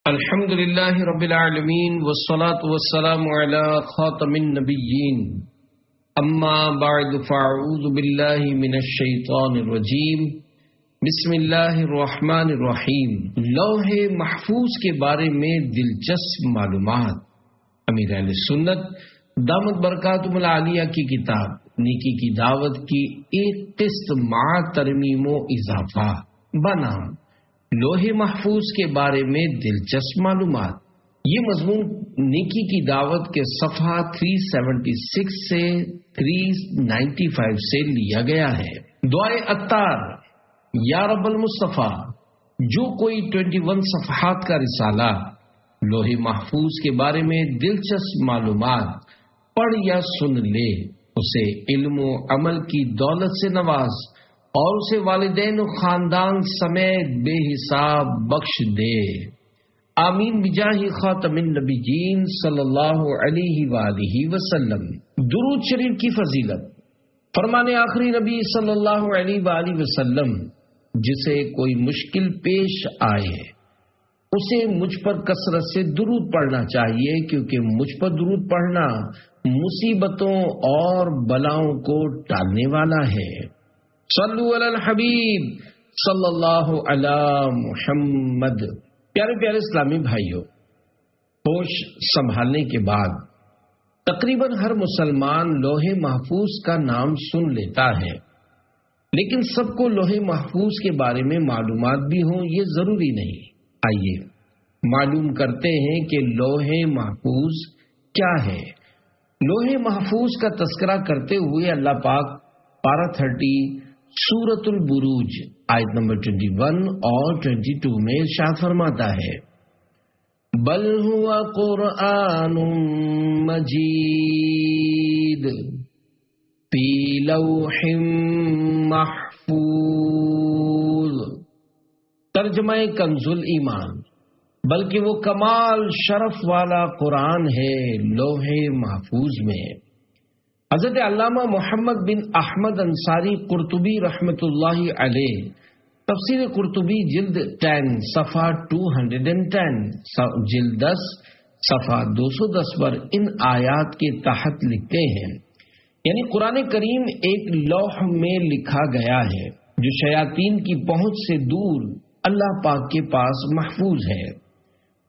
الحمد لله رب العالمين والصلاة والسلام على خاتم النبيين اما بعد فاعوذ بالله من الشیطان الرجیم بسم اللہ الرحمن الرحیم۔ لوح محفوظ کے بارے میں دلچسپ معلومات۔ امیر اہل سنت دامت برکاتہم العالیہ کی کتاب نیکی کی دعوت کی ایک قسط مع ترمیم و اضافہ بنام لوح محفوظ کے بارے میں دلچسپ معلومات۔ یہ مضمون نیکی کی دعوت کے صفحہ 376 سے 395 سے لیا گیا ہے۔ دعائے عطار، یا رب المصطفیٰ، جو کوئی 21 صفحات کا رسالہ لوح محفوظ کے بارے میں دلچسپ معلومات پڑھ یا سن لے، اسے علم و عمل کی دولت سے نواز اور اسے والدین و خاندان سمیت بے حساب بخش دے، آمین بجاہ خاتم النبیین صلی اللہ علیہ وآلہ وسلم۔ درود شریف کی فضیلت۔ فرمان آخری نبی صلی اللہ علیہ وآلہ وسلم، جسے کوئی مشکل پیش آئے اسے مجھ پر کثرت سے درود پڑھنا چاہیے، کیونکہ مجھ پر درود پڑھنا مصیبتوں اور بلاؤں کو ٹالنے والا ہے۔ صلو علی الحبیب صلی اللہ علی محمد۔ پیارے پیارے اسلامی بھائیوں، ہوش سنبھالنے کے بعد تقریباً ہر مسلمان لوح محفوظ کا نام سن لیتا ہے، لیکن سب کو لوح محفوظ کے بارے میں معلومات بھی ہوں یہ ضروری نہیں۔ آئیے معلوم کرتے ہیں کہ لوح محفوظ کیا ہے۔ لوح محفوظ کا تذکرہ کرتے ہوئے اللہ پاک پارہ 30 سورۃ البروج آیت نمبر 21 اور 22 میں ارشاد فرماتا ہے، بل ہوا قرآن مجید فی لوح محفوظ۔ ترجمہ کنز الایمان، بلکہ وہ کمال شرف والا قرآن ہے لوح محفوظ میں۔ حضرت علامہ محمد بن احمد انصاری قرطبی رحمۃ اللہ علیہ تفسیر قرطبی جلد 10 صفحہ 210 جلد 10 صفحہ 210 پر ان آیات کے تحت لکھتے ہیں، یعنی قرآن کریم ایک لوح میں لکھا گیا ہے جو شیاطین کی پہنچ سے دور اللہ پاک کے پاس محفوظ ہے۔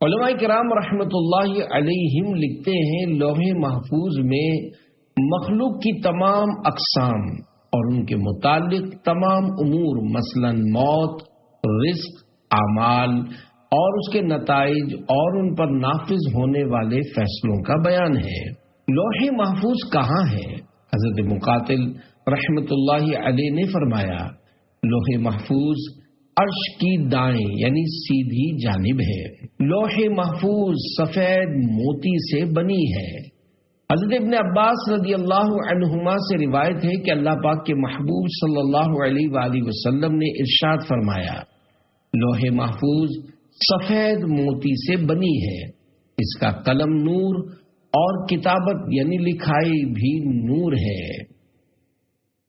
علماء کرام رحمۃ اللہ علیہم لکھتے ہیں، لوح محفوظ میں مخلوق کی تمام اقسام اور ان کے متعلق تمام امور، مثلا موت، رزق، اعمال اور اس کے نتائج اور ان پر نافذ ہونے والے فیصلوں کا بیان ہے۔ لوح محفوظ کہاں ہے؟ حضرت مقاتل رحمۃ اللہ علیہ نے فرمایا، لوح محفوظ عرش کی دائیں یعنی سیدھی جانب ہے۔ لوح محفوظ سفید موتی سے بنی ہے۔ حضرت ابن عباس رضی اللہ عنہما سے روایت ہے کہ اللہ پاک کے محبوب صلی اللہ علیہ وآلہ وسلم نے ارشاد فرمایا، لوح محفوظ سفید موتی سے بنی ہے، اس کا قلم نور اور کتابت یعنی لکھائی بھی نور ہے۔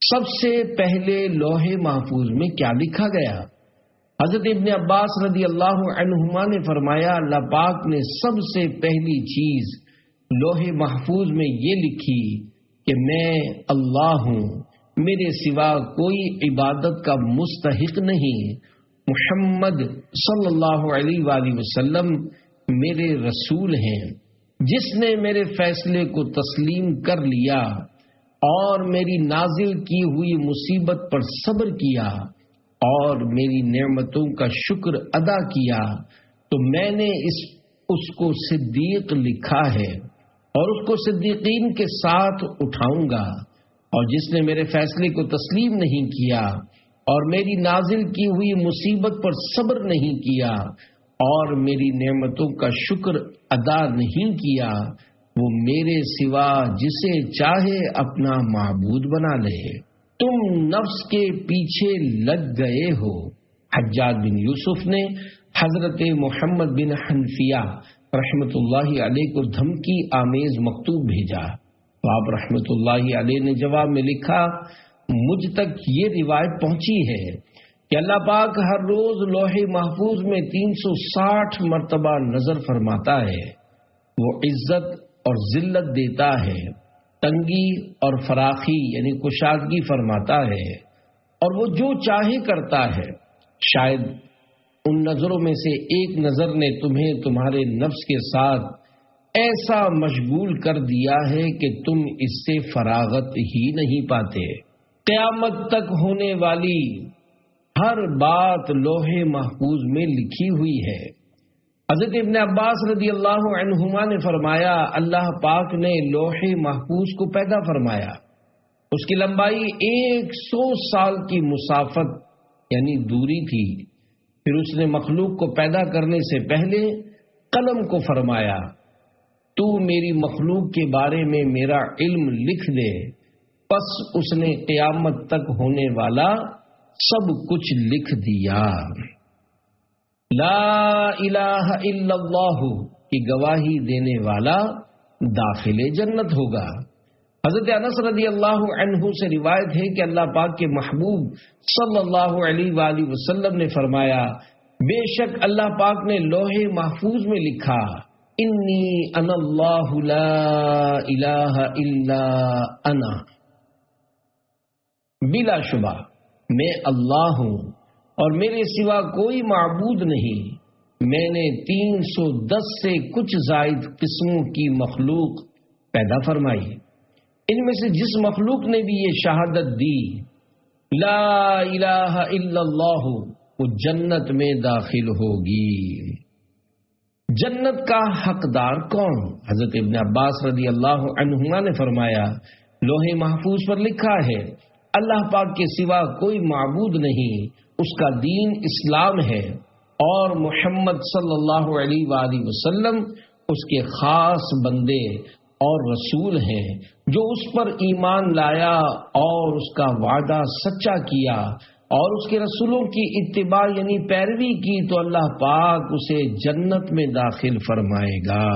سب سے پہلے لوح محفوظ میں کیا لکھا گیا؟ حضرت ابن عباس رضی اللہ عنہما نے فرمایا، اللہ پاک نے سب سے پہلی چیز لوح محفوظ میں یہ لکھی کہ میں اللہ ہوں، میرے سوا کوئی عبادت کا مستحق نہیں، محمد صلی اللہ علیہ وآلہ وسلم میرے رسول ہیں۔ جس نے میرے فیصلے کو تسلیم کر لیا اور میری نازل کی ہوئی مصیبت پر صبر کیا اور میری نعمتوں کا شکر ادا کیا تو میں نے اس کو صدیق لکھا ہے اور اس کو صدیقین کے ساتھ اٹھاؤں گا، اور جس نے میرے فیصلے کو تسلیم نہیں کیا اور میری نازل کی ہوئی مصیبت پر صبر نہیں کیا اور میری نعمتوں کا شکر ادا نہیں کیا، وہ میرے سوا جسے چاہے اپنا معبود بنا لے۔ تم نفس کے پیچھے لگ گئے ہو۔ حجاج بن یوسف نے حضرت محمد بن حنفیہ رحمت اللہ علیہ کو دھمکی آمیز مکتوب بھیجا، تو آپ رحمت اللہ علیہ نے جواب میں لکھا، مجھ تک یہ روایت پہنچی ہے کہ اللہ پاک ہر روز لوح محفوظ میں 360 مرتبہ نظر فرماتا ہے، وہ عزت اور ذلت دیتا ہے، تنگی اور فراخی یعنی کشادگی فرماتا ہے، اور وہ جو چاہے کرتا ہے۔ شاید ان نظروں میں سے ایک نظر نے تمہیں تمہارے نفس کے ساتھ ایسا مشغول کر دیا ہے کہ تم اس سے فراغت ہی نہیں پاتے۔ قیامت تک ہونے والی ہر بات لوح محفوظ میں لکھی ہوئی ہے۔ حضرت ابن عباس رضی اللہ عنہما نے فرمایا، اللہ پاک نے لوح محفوظ کو پیدا فرمایا، اس کی لمبائی 100 سال کی مسافت یعنی دوری تھی۔ پھر اس نے مخلوق کو پیدا کرنے سے پہلے قلم کو فرمایا، تو میری مخلوق کے بارے میں میرا علم لکھ دے۔ پس اس نے قیامت تک ہونے والا سب کچھ لکھ دیا۔ لا الہ الا اللہ کی گواہی دینے والا داخل جنت ہوگا۔ حضرت انس رضی اللہ عنہ سے روایت ہے کہ اللہ پاک کے محبوب صلی اللہ علیہ وآلہ وسلم نے فرمایا، بے شک اللہ پاک نے لوح محفوظ میں لکھا، انی انا اللہ لا الہ الا انا، بلا شبہ میں اللہ ہوں اور میرے سوا کوئی معبود نہیں۔ میں نے 310 سے کچھ زائد قسموں کی مخلوق پیدا فرمائی، ان میں سے جس مخلوق نے بھی یہ شہادت دی لا الہ الا اللہ، وہ جنت میں داخل ہوگی۔ جنت کا حقدار کون؟ حضرت ابن عباس رضی اللہ عنہما نے فرمایا، لوح محفوظ پر لکھا ہے، اللہ پاک کے سوا کوئی معبود نہیں، اس کا دین اسلام ہے، اور محمد صلی اللہ علیہ وآلہ وسلم اس کے خاص بندے اور رسول ہیں۔ جو اس پر ایمان لایا اور اس کا وعدہ سچا کیا اور اس کے رسولوں کی اتباع یعنی پیروی کی تو اللہ پاک اسے جنت میں داخل فرمائے گا۔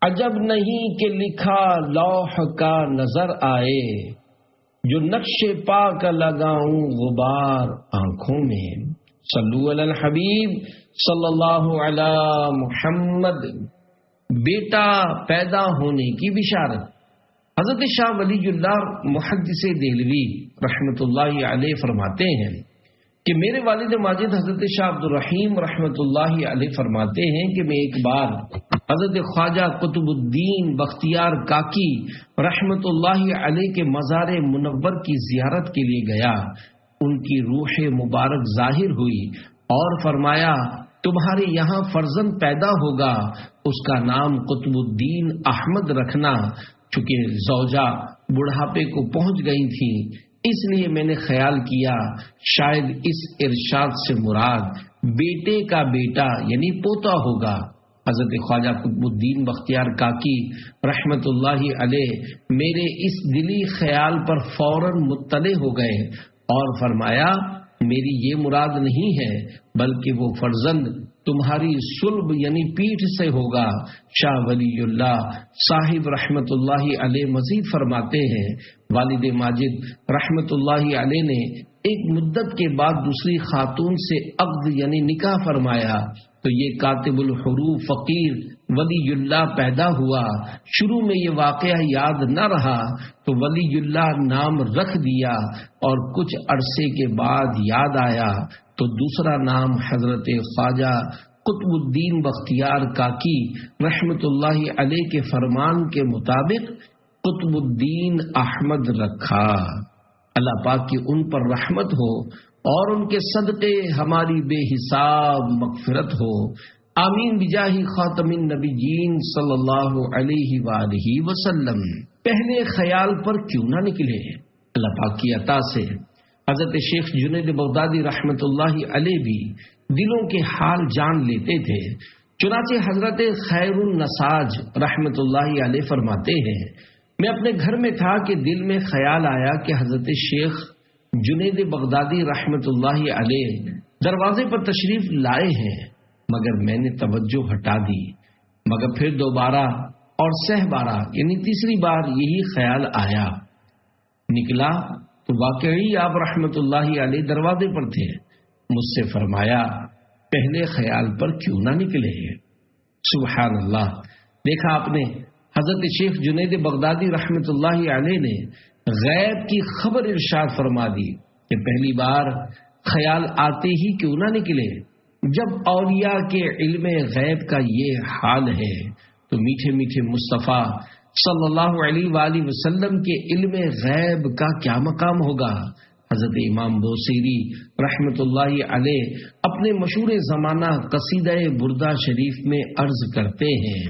عجب نہیں کہ لکھا لوح کا نظر آئے، جو نقش پا کا لگاؤں غبار آنکھوں میں۔ صلو علی الحبیب صلی اللہ علی محمد۔ بیٹا پیدا ہونے کی بشارت۔ حضرت شاہ ولی اللہ محدث دہلوی رحمۃ اللہ علیہ فرماتے ہیں کہ میرے والد ماجد حضرت شاہ عبد الرحیم رحمۃ اللہ علیہ فرماتے ہیں کہ میں ایک بار حضرت خواجہ قطب الدین بختیار کاکی رحمۃ اللہ علیہ کے مزار منور کی زیارت کے لیے گیا۔ ان کی روح مبارک ظاہر ہوئی اور فرمایا، تمہارے یہاں فرزند پیدا ہوگا، اس کا نام قطب الدین احمد رکھنا۔ چونکہ زوجہ بڑھاپے کو پہنچ گئی تھی، اس لیے میں نے خیال کیا شاید اس ارشاد سے مراد بیٹے کا بیٹا یعنی پوتا ہوگا۔ حضرت خواجہ قطب الدین بختیار کاکی رحمت اللہ علیہ میرے اس دلی خیال پر فوراً مطلع ہو گئے اور فرمایا، میری یہ مراد نہیں ہے بلکہ وہ فرزند تمہاری صلب یعنی پیٹھ سے ہوگا۔ شاہ ولی اللہ صاحب رحمت اللہ علیہ مزید فرماتے ہیں، والد ماجد رحمت اللہ علیہ نے ایک مدت کے بعد دوسری خاتون سے عقد یعنی نکاح فرمایا تو یہ کاتب الحروف فقیر ولی اللہ پیدا ہوا۔ شروع میں یہ واقعہ یاد نہ رہا تو ولی اللہ نام رکھ دیا اور کچھ عرصے کے بعد یاد آیا تو دوسرا نام حضرت خواجہ قطب الدین بختیار کاکی رحمت اللہ علیہ کے فرمان کے مطابق قطب الدین احمد رکھا۔ اللہ پاک کی ان پر رحمت ہو اور ان کے صدقے ہماری بے حساب مغفرت ہو، آمین بجاہ خاتم النبیین صلی اللہ علیہ وآلہ وسلم۔ پہلے خیال پر کیوں نہ نکلے؟ اللہ پاک کی عطا سے حضرت شیخ جنید بغدادی رحمت اللہ علیہ بھی دلوں کے حال جان لیتے تھے۔ چنانچہ حضرت خیر النساج رحمت اللہ علیہ فرماتے ہیں، میں اپنے گھر میں تھا کہ دل میں خیال آیا کہ حضرت شیخ جنید بغدادی رحمت اللہ علیہ دروازے پر تشریف لائے ہیں، مگر میں نے توجہ ہٹا دی، مگر پھر دوبارہ اور سہ بارہ یعنی تیسری بار یہی خیال آیا، نکلا تو واقعی آپ رحمت اللہ علیہ دروازے پر تھے۔ مجھ سے فرمایا پہلے خیال پر کیوں نہ نکلے؟ سبحان اللہ! دیکھا آپ نے، حضرت شیخ جنید بغدادی رحمت اللہ علیہ نے غیب کی خبر ارشاد فرما دی کہ پہلی بار خیال آتے ہی کیوں نہ نکلے۔ جب اولیاء کے علم غیب کا یہ حال ہے تو میٹھے میٹھے مصطفیٰ صلی اللہ علیہ وآلہ وسلم کے علم غیب کا کیا مقام ہوگا؟ حضرت امام بوصیری رحمت اللہ علیہ اپنے مشہور زمانہ قصیدہ بردہ شریف میں عرض کرتے ہیں،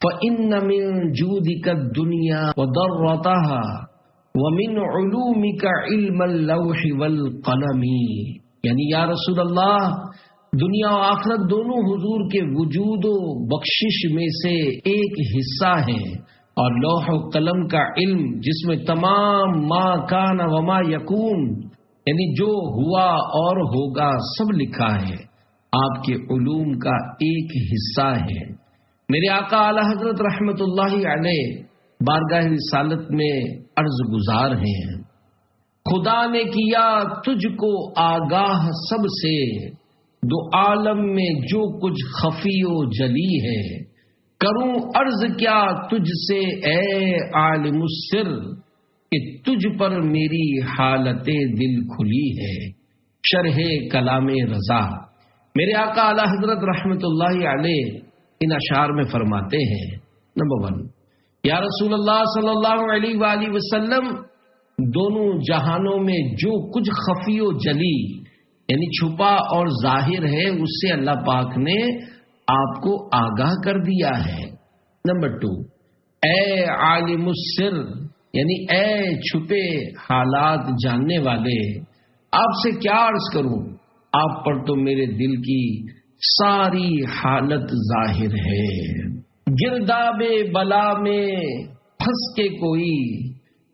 فَإِنَّ مِن جُودِكَ الدُّنْيَا وَضَرَّتَهَا وَمِنْ عُلُومِكَ عِلْمَ اللَّوْحِ وَالْقَلَمِ، یعنی یا رسول اللہ، دنیا و آخرت دونوں حضور کے وجود و بخشش میں سے ایک حصہ ہے، اور لوح و قلم کا علم جس میں تمام ما کان و ما یکون، یعنی جو ہوا اور ہوگا سب لکھا ہے، آپ کے علوم کا ایک حصہ ہے۔ میرے آقا اعلی حضرت رحمت اللہ علیہ بارگاہ رسالت میں عرض گزار ہیں، خدا نے کیا تجھ کو آگاہ سب سے، دو عالم میں جو کچھ خفی و جلی ہے، کروں عرض کیا تجھ سے اے عالم السر، کہ تجھ پر میری حالت دل کھلی ہے۔ شرح کلام رضا، میرے آقا اعلی حضرت رحمت اللہ علیہ ان اشعار میں فرماتے ہیں، نمبر 1، یا رسول اللہ صلی اللہ علیہ وآلہ وسلم، دونوں جہانوں میں جو کچھ خفی و جلی یعنی چھپا اور ظاہر ہے اس سے اللہ پاک نے آپ کو آگاہ کر دیا ہے۔ نمبر 2، اے عالم السر، یعنی اے چھپے حالات جاننے والے، آپ سے کیا عرض کروں، آپ پر تو میرے دل کی ساری حالت ظاہر ہے۔ گرداب بلا میں پھنس کے کوئی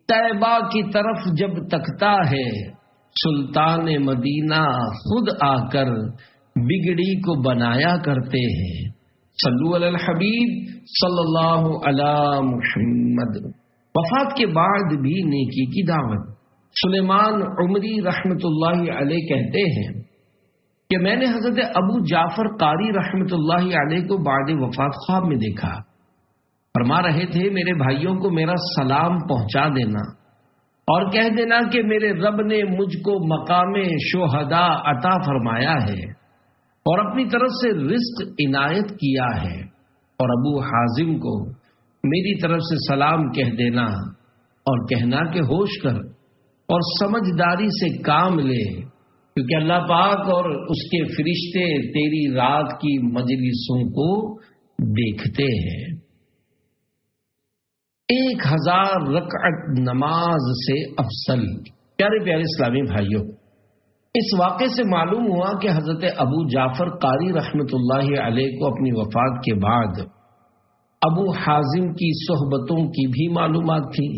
طیبہ کی طرف جب تکتا ہے، سلطان مدینہ خود آ کر بگڑی کو بنایا کرتے ہیں۔ صلو علی الحبیب صلی اللہ علی محمد۔ وفات کے بعد بھی نیکی کی دعوت۔ سلیمان عمری رحمت اللہ علیہ کہتے ہیں کہ میں نے حضرت ابو جعفر قاری رحمت اللہ علیہ کو بعد وفات خواب میں دیکھا، فرما رہے تھے میرے بھائیوں کو میرا سلام پہنچا دینا اور کہہ دینا کہ میرے رب نے مجھ کو مقام شہداء عطا فرمایا ہے اور اپنی طرف سے رزق عنایت کیا ہے، اور ابو حازم کو میری طرف سے سلام کہہ دینا اور کہنا کہ ہوش کر اور سمجھداری سے کام لے، کیونکہ اللہ پاک اور اس کے فرشتے تیری رات کی مجلسوں کو دیکھتے ہیں۔ 1000 رکعت نماز سے افضل۔ پیارے پیارے اسلامی بھائیوں، اس واقعے سے معلوم ہوا کہ حضرت ابو جعفر قاری رحمت اللہ علیہ کو اپنی وفات کے بعد ابو حازم کی صحبتوں کی بھی معلومات تھی،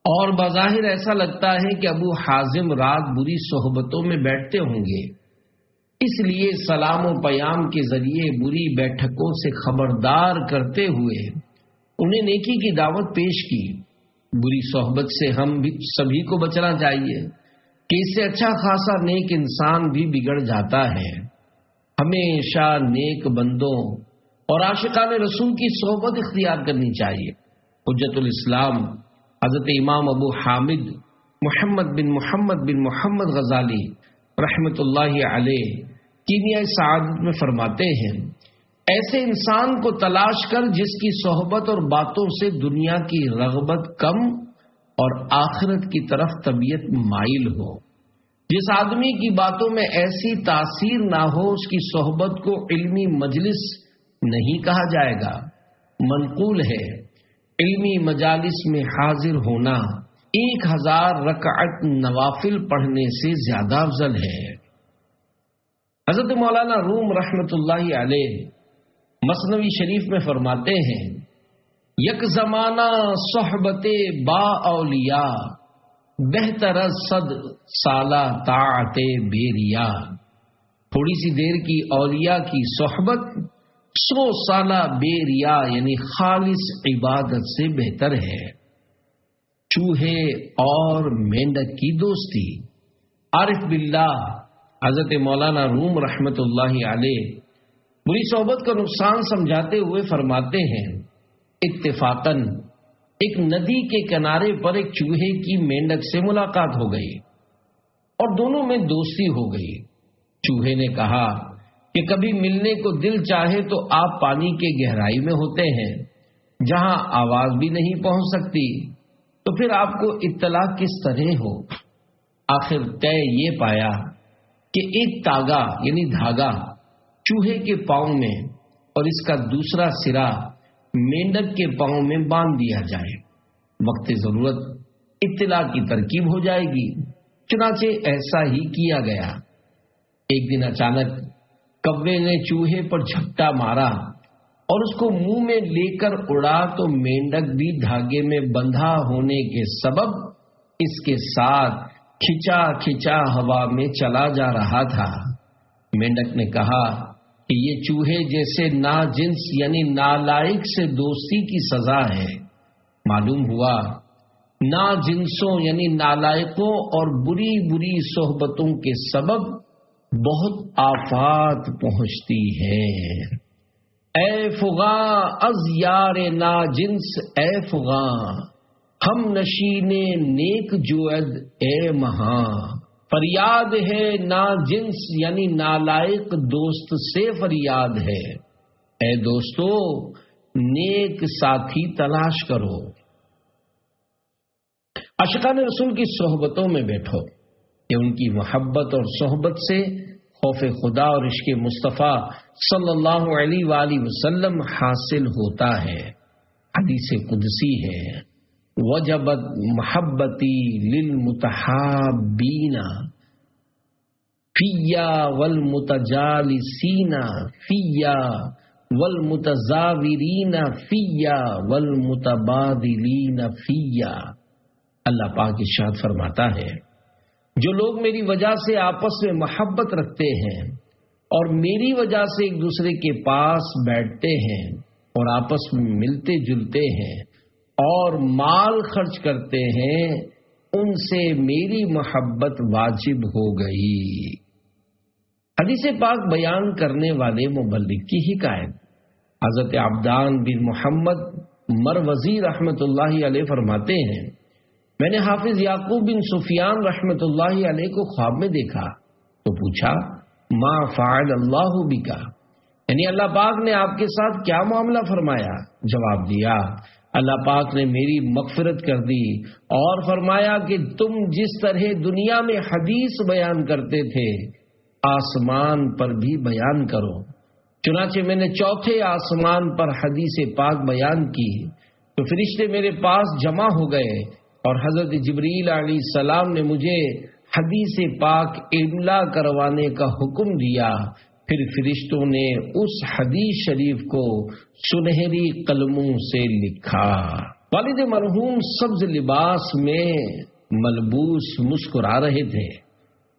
اور بظاہر ایسا لگتا ہے کہ ابو حازم رات بری صحبتوں میں بیٹھتے ہوں گے، اس لیے سلام و پیام کے ذریعے بری بیٹھکوں سے خبردار کرتے ہوئے انہیں نیکی کی دعوت پیش کی۔ بری صحبت سے ہم بھی سبھی کو بچنا چاہیے کہ اس سے اچھا خاصا نیک انسان بھی بگڑ جاتا ہے۔ ہمیشہ نیک بندوں اور عاشقان رسول کی صحبت اختیار کرنی چاہیے۔ حجت الاسلام حضرت امام ابو حامد محمد بن محمد غزالی رحمت اللہ علیہ کیمیاء سعادت میں فرماتے ہیں، ایسے انسان کو تلاش کر جس کی صحبت اور باتوں سے دنیا کی رغبت کم اور آخرت کی طرف طبیعت مائل ہو۔ جس آدمی کی باتوں میں ایسی تاثیر نہ ہو اس کی صحبت کو علمی مجلس نہیں کہا جائے گا۔ منقول ہے علمی مجالس میں حاضر ہونا 1000 رکعت نوافل پڑھنے سے زیادہ افضل ہے۔ حضرت مولانا روم رحمت اللہ علیہ مثنوی شریف میں فرماتے ہیں، یک زمانہ صحبت با اولیاء بہتر از 100 سالہ طاعت بیریا۔ تھوڑی سی دیر کی اولیاء کی صحبت 100 سالہ بیریا یعنی خالص عبادت سے بہتر ہے۔ چوہے اور مینڈک کی دوستی۔ عارف باللہ حضرت مولانا روم رحمت اللہ علیہ بری صحبت کا نقصان سمجھاتے ہوئے فرماتے ہیں، اتفاقاً ایک ندی کے کنارے پر ایک چوہے کی مینڈک سے ملاقات ہو گئی اور دونوں میں دوستی ہو گئی۔ چوہے نے کہا کہ کبھی ملنے کو دل چاہے تو آپ پانی کے گہرائی میں ہوتے ہیں جہاں آواز بھی نہیں پہنچ سکتی، تو پھر آپ کو اطلاع کس طرح ہو؟ آخر طے یہ پایا کہ ایک تاگا یعنی دھاگا چوہے کے پاؤں میں اور اس کا دوسرا سرا مینڈک کے پاؤں میں باندھ دیا جائے، وقت ضرورت اطلاع کی ترکیب ہو جائے گی۔ چنانچہ ایسا ہی کیا گیا۔ ایک دن اچانک کوے نے چوہے پر جھپٹا مارا اور اس کو منہ میں لے کر اڑا تو مینڈک بھی دھاگے میں بندھا ہونے کے سبب اس کے ساتھ کھچا کھچا ہوا میں چلا جا رہا تھا۔ مینڈک نے کہا کہ یہ چوہے جیسے ناجنس یعنی نالائق سے دوستی کی سزا ہے۔ معلوم ہوا ناجنسوں یعنی نالائقوں اور بری بری صحبتوں کے سبب بہت آفات پہنچتی ہے۔ اے فغاں از یار ناجنس اے فغاں، ہم نشین نیک جوعد اے مہاں، فریاد ہے ناجنس یعنی نالائق دوست سے فریاد ہے، اے دوستو نیک ساتھی تلاش کرو۔ عاشقان رسول کی صحبتوں میں بیٹھو کہ ان کی محبت اور صحبت سے خوف خدا اور عشق مصطفیٰ صلی اللہ علیہ وآلہ وسلم حاصل ہوتا ہے۔ حدیث قدسی ہے، وجبت محبتی للمتحابین فیا والمتجالسین فیا والمتزاورین فیا والمتبادلین فیا۔ اللہ پاک ارشاد فرماتا ہے، جو لوگ میری وجہ سے آپس میں محبت رکھتے ہیں اور میری وجہ سے ایک دوسرے کے پاس بیٹھتے ہیں اور آپس میں ملتے جلتے ہیں اور مال خرچ کرتے ہیں، ان سے میری محبت واجب ہو گئی۔ حدیث پاک بیان کرنے والے مبلغ کی حکایت۔ حضرت عبدان بن محمد مروزی رحمت اللہ علیہ فرماتے ہیں، میں نے حافظ یعقوب بن سفیان رحمت اللہ علیہ کو خواب میں دیکھا تو پوچھا، ما فعل اللہ بکا، یعنی اللہ پاک نے آپ کے ساتھ کیا معاملہ فرمایا؟ جواب دیا، اللہ پاک نے میری مغفرت کر دی اور فرمایا کہ تم جس طرح دنیا میں حدیث بیان کرتے تھے آسمان پر بھی بیان کرو۔ چنانچہ میں نے چوتھے آسمان پر حدیث پاک بیان کی تو فرشتے میرے پاس جمع ہو گئے اور حضرت جبریل علیہ السلام نے مجھے حدیث پاک املا کروانے کا حکم دیا۔ پھر فرشتوں نے اس حدیث شریف کو سنہری قلموں سے لکھا۔ والد مرحوم سبز لباس میں ملبوس مسکرا رہے تھے۔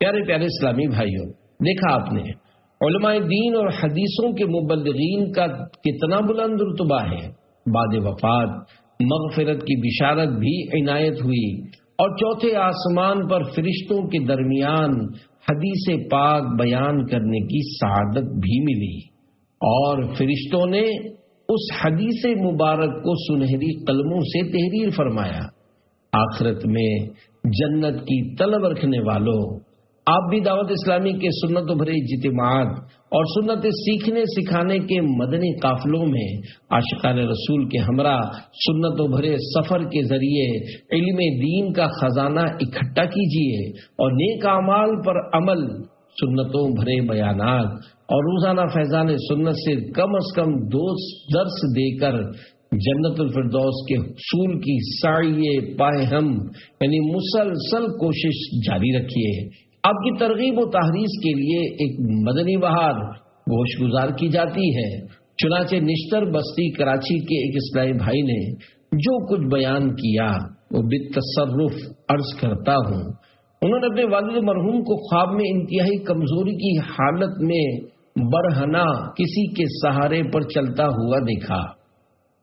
پیارے پیارے اسلامی بھائیوں، دیکھا آپ نے علماء دین اور حدیثوں کے مبلغین کا کتنا بلند رتبہ ہے۔ بعد وفات مغفرت کی بشارت بھی عنایت ہوئی اور چوتھے آسمان پر فرشتوں کے درمیان حدیث پاک بیان کرنے کی سعادت بھی ملی اور فرشتوں نے اس حدیث مبارک کو سنہری قلموں سے تحریر فرمایا۔ آخرت میں جنت کی طلب رکھنے والوں، آپ بھی دعوت اسلامی کے سنت و بھرے اجتماعات اور سنت سیکھنے سکھانے کے مدنی قافلوں میں عاشقان رسول کے ہمراہ سنت و بھرے سفر کے ذریعے علم دین کا خزانہ اکٹھا کیجیے اور نیک اعمال پر عمل، سنتوں بھرے بیانات اور روزانہ فیضان سنت سے کم از کم 2 درس دے کر جنت الفردوس کے حصول کی سعی پائے ہم یعنی مسلسل کوشش جاری رکھیے۔ آپ کی ترغیب و تحریض کے لیے ایک مدنی بہار گوش گزار کی جاتی ہے۔ چنانچہ نشتر بستی کراچی کے ایک اسلامی بھائی نے جو کچھ بیان کیا وہ بالتصرف عرض کرتا ہوں۔ انہوں نے اپنے والد مرحوم کو خواب میں انتہائی کمزوری کی حالت میں برہنہ کسی کے سہارے پر چلتا ہوا دیکھا۔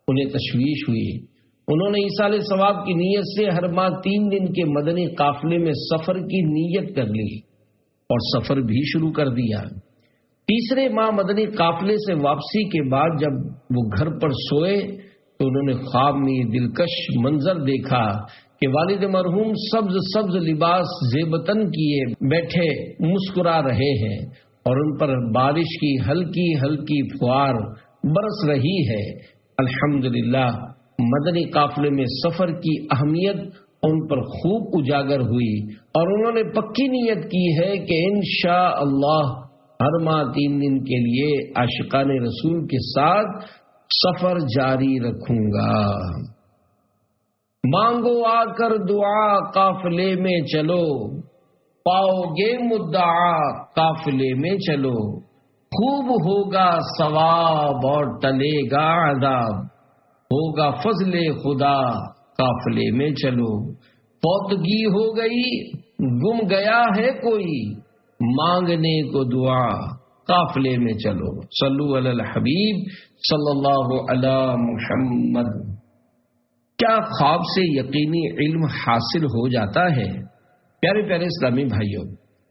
انہیں تشویش ہوئی انہوں نے ایصال ثواب کی نیت سے ہر ماہ 3 دن کے مدنی قافلے میں سفر کی نیت کر لی اور سفر بھی شروع کر دیا۔ تیسرے ماہ مدنی قافلے سے واپسی کے بعد جب وہ گھر پر سوئے تو انہوں نے خواب میں یہ دلکش منظر دیکھا کہ والد مرحوم سبز سبز لباس زیبتن کیے بیٹھے مسکرا رہے ہیں اور ان پر بارش کی ہلکی ہلکی فوار برس رہی ہے۔ الحمدللہ مدنی قافلے میں سفر کی اہمیت ان پر خوب اجاگر ہوئی اور انہوں نے پکی نیت کی ہے کہ انشاءاللہ ہر ماہ 3 دن کے لیے عاشقان رسول کے ساتھ سفر جاری رکھوں گا۔ مانگو آ کر دعا قافلے میں چلو، پاؤ گے مدعا قافلے میں چلو، خوب ہوگا ثواب اور ٹلے گا عذاب، ہوگا فضل خدا قافلے میں چلو، فوتگی ہو گئی گم گیا ہے کوئی، مانگنے کو دعا قافلے میں چلو۔ صلو علی الحبیب صلی اللہ علی محمد۔ کیا خواب سے یقینی علم حاصل ہو جاتا ہے؟ پیارے پیارے اسلامی بھائیوں،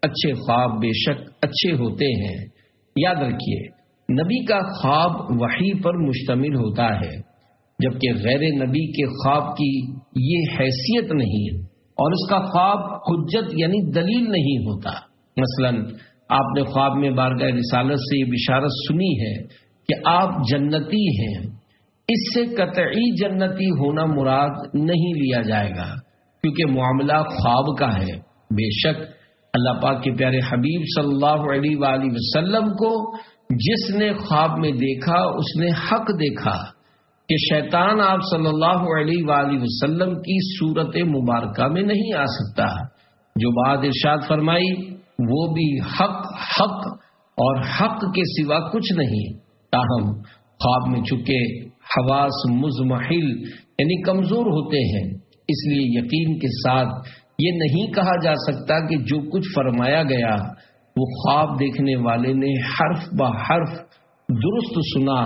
اچھے خواب بے شک اچھے ہوتے ہیں۔ یاد رکھیے، نبی کا خواب وحی پر مشتمل ہوتا ہے، جبکہ غیر نبی کے خواب کی یہ حیثیت نہیں اور اس کا خواب حجت یعنی دلیل نہیں ہوتا۔ مثلا آپ نے خواب میں بارگاہ رسالت سے یہ بشارت سنی ہے کہ آپ جنتی ہیں، اس سے قطعی جنتی ہونا مراد نہیں لیا جائے گا، کیونکہ معاملہ خواب کا ہے۔ بے شک اللہ پاک کے پیارے حبیب صلی اللہ علیہ وآلہ وسلم کو جس نے خواب میں دیکھا اس نے حق دیکھا کہ شیطان آپ صلی اللہ علیہ وآلہ وسلم کی صورت مبارکہ میں نہیں آ سکتا۔ جو بات ارشاد فرمائی وہ بھی حق اور حق کے سوا کچھ نہیں۔ تاہم خواب میں چکے حواس مزمحل یعنی کمزور ہوتے ہیں، اس لیے یقین کے ساتھ یہ نہیں کہا جا سکتا کہ جو کچھ فرمایا گیا وہ خواب دیکھنے والے نے حرف بہ حرف درست سنا۔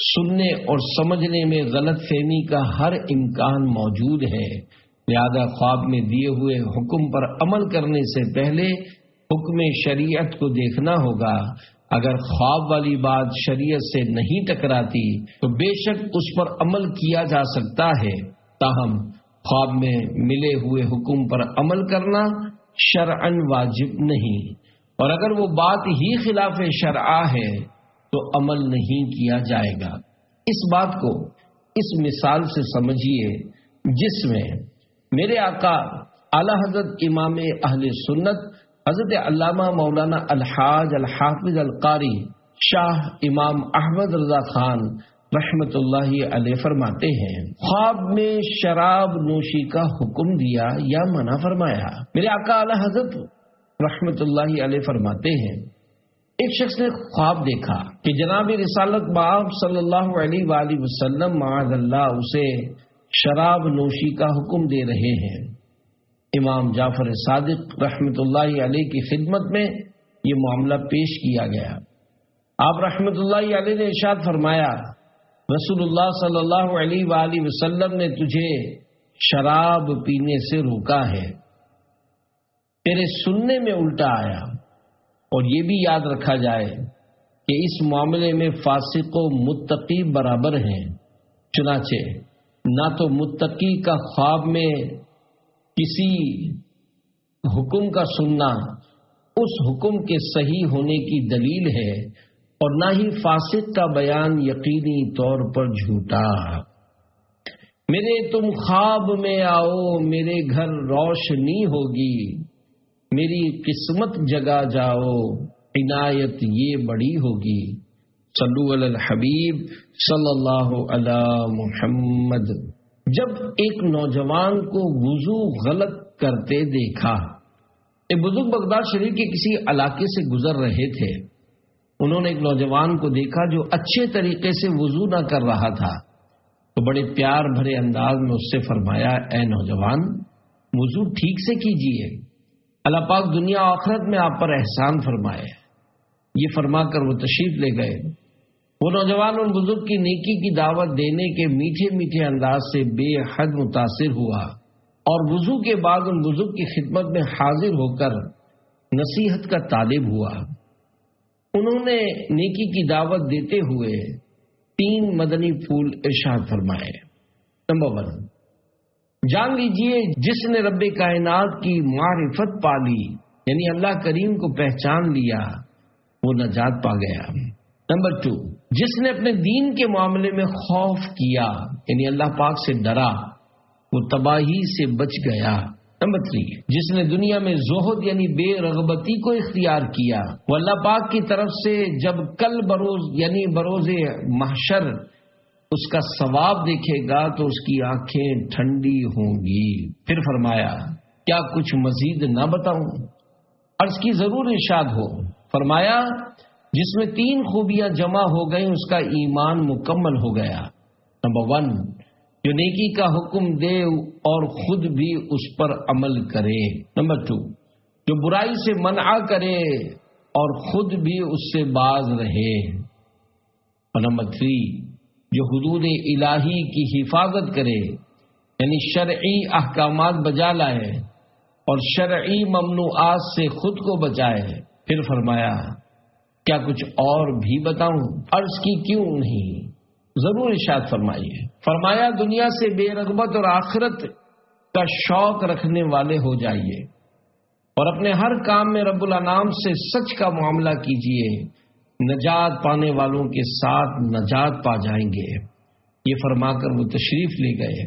سننے اور سمجھنے میں غلط فہمی کا ہر امکان موجود ہے، لہذا خواب میں دیے ہوئے حکم پر عمل کرنے سے پہلے حکم شریعت کو دیکھنا ہوگا۔ اگر خواب والی بات شریعت سے نہیں ٹکراتی تو بے شک اس پر عمل کیا جا سکتا ہے، تاہم خواب میں ملے ہوئے حکم پر عمل کرنا شرعاً واجب نہیں، اور اگر وہ بات ہی خلاف شرع ہے تو عمل نہیں کیا جائے گا۔ اس بات کو اس مثال سے سمجھیے جس میں میرے آقا اعلی حضرت امام اہل سنت حضرت علامہ مولانا الحاج الحافظ القاری شاہ امام احمد رضا خان رحمت اللہ علیہ فرماتے ہیں، خواب میں شراب نوشی کا حکم دیا یا منع فرمایا؟ میرے آقا اعلی حضرت رحمت اللہ علیہ فرماتے ہیں، ایک شخص نے خواب دیکھا کہ جناب رسالت باب صلی اللہ علیہ وآلہ وسلم معاذ اللہ اسے شراب نوشی کا حکم دے رہے ہیں۔ امام جعفر صادق رحمت اللہ علیہ کی خدمت میں یہ معاملہ پیش کیا گیا۔ آپ رحمت اللہ علیہ نے ارشاد فرمایا، رسول اللہ صلی اللہ علیہ وآلہ وسلم نے تجھے شراب پینے سے روکا ہے، تیرے سننے میں الٹا آیا۔ اور یہ بھی یاد رکھا جائے کہ اس معاملے میں فاسق و متقی برابر ہیں، چنانچہ نہ تو متقی کا خواب میں کسی حکم کا سننا اس حکم کے صحیح ہونے کی دلیل ہے اور نہ ہی فاسق کا بیان یقینی طور پر جھوٹا۔ میرے تم خواب میں آؤ، میرے گھر روشنی ہوگی، میری قسمت جگا جاؤ، عنایت یہ بڑی ہوگی۔ صلو علی الحبیب صلی اللہ علی محمد۔ جب ایک نوجوان کو وضو غلط کرتے دیکھا، ایک بزرگ بغداد شریف کے کسی علاقے سے گزر رہے تھے، انہوں نے ایک نوجوان کو دیکھا جو اچھے طریقے سے وضو نہ کر رہا تھا، تو بڑے پیار بھرے انداز میں اس سے فرمایا، اے نوجوان وضو ٹھیک سے کیجیے، اللہ پاک دنیا آخرت میں آپ پر احسان فرمائے۔ یہ فرما کر وہ تشریف لے گئے۔ وہ نوجوان ان بزرگ کی نیکی کی دعوت دینے کے میٹھے میٹھے انداز سے بے حد متاثر ہوا اور وضو کے بعد ان بزرگ کی خدمت میں حاضر ہو کر نصیحت کا طالب ہوا۔ انہوں نے نیکی کی دعوت دیتے ہوئے 3 مدنی پھول ارشاد فرمائے۔ نمبر 1، جان لیجئے جس نے رب کائنات کی معرفت پالی، یعنی اللہ کریم کو پہچان لیا، وہ نجات پا گیا۔ نمبر 2، جس نے اپنے دین کے معاملے میں خوف کیا، یعنی اللہ پاک سے ڈرا، وہ تباہی سے بچ گیا۔ نمبر 3، جس نے دنیا میں زہد یعنی بے رغبتی کو اختیار کیا، وہ اللہ پاک کی طرف سے جب کل بروز یعنی بروز محشر اس کا ثواب دیکھے گا تو اس کی آنکھیں ٹھنڈی ہوں گی۔ پھر فرمایا، کیا کچھ مزید نہ بتاؤں؟ عرض کی ضرور ارشاد ہو۔ فرمایا، جس میں 3 خوبیاں جمع ہو گئیں اس کا ایمان مکمل ہو گیا۔ نمبر 1، جو نیکی کا حکم دے اور خود بھی اس پر عمل کرے۔ نمبر 2، جو برائی سے منع کرے اور خود بھی اس سے باز رہے۔ اور نمبر 3، جو حدود الہی کی حفاظت کرے، یعنی شرعی احکامات بجا لائے اور شرعی ممنوعات سے خود کو بچائے۔ پھر فرمایا، کیا کچھ اور بھی بتاؤں؟ عرض کی کیوں نہیں، ضرور ارشاد فرمائیے۔ فرمایا، دنیا سے بے رغبت اور آخرت کا شوق رکھنے والے ہو جائیے اور اپنے ہر کام میں رب الانام سے سچ کا معاملہ کیجیے، نجات پانے والوں کے ساتھ نجات پا جائیں گے۔ یہ فرما کر وہ تشریف لے گئے۔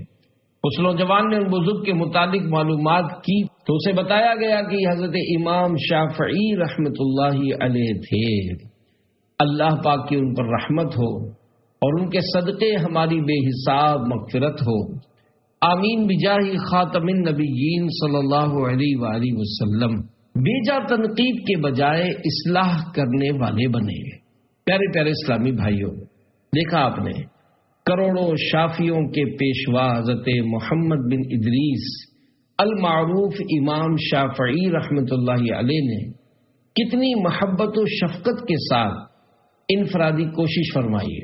اس نوجوان نے ان بزرگ کے متعلق معلومات کی تو اسے بتایا گیا کہ حضرت امام شافعی رحمت اللہ علیہ تھے۔ اللہ پاک کی ان پر رحمت ہو اور ان کے صدقے ہماری بے حساب مغفرت ہو۔ آمین بجاہ خاتم النبیین صلی اللہ علیہ وآلہ وسلم۔ بیجا تنقید کے بجائے اصلاح کرنے والے بنے۔ پیارے پیارے اسلامی بھائیوں، دیکھا آپ نے کروڑوں شافیوں کے پیشوا حضرت محمد بن ادریس المعروف امام شافعی رحمت اللہ علیہ نے کتنی محبت و شفقت کے ساتھ انفرادی کوشش فرمائی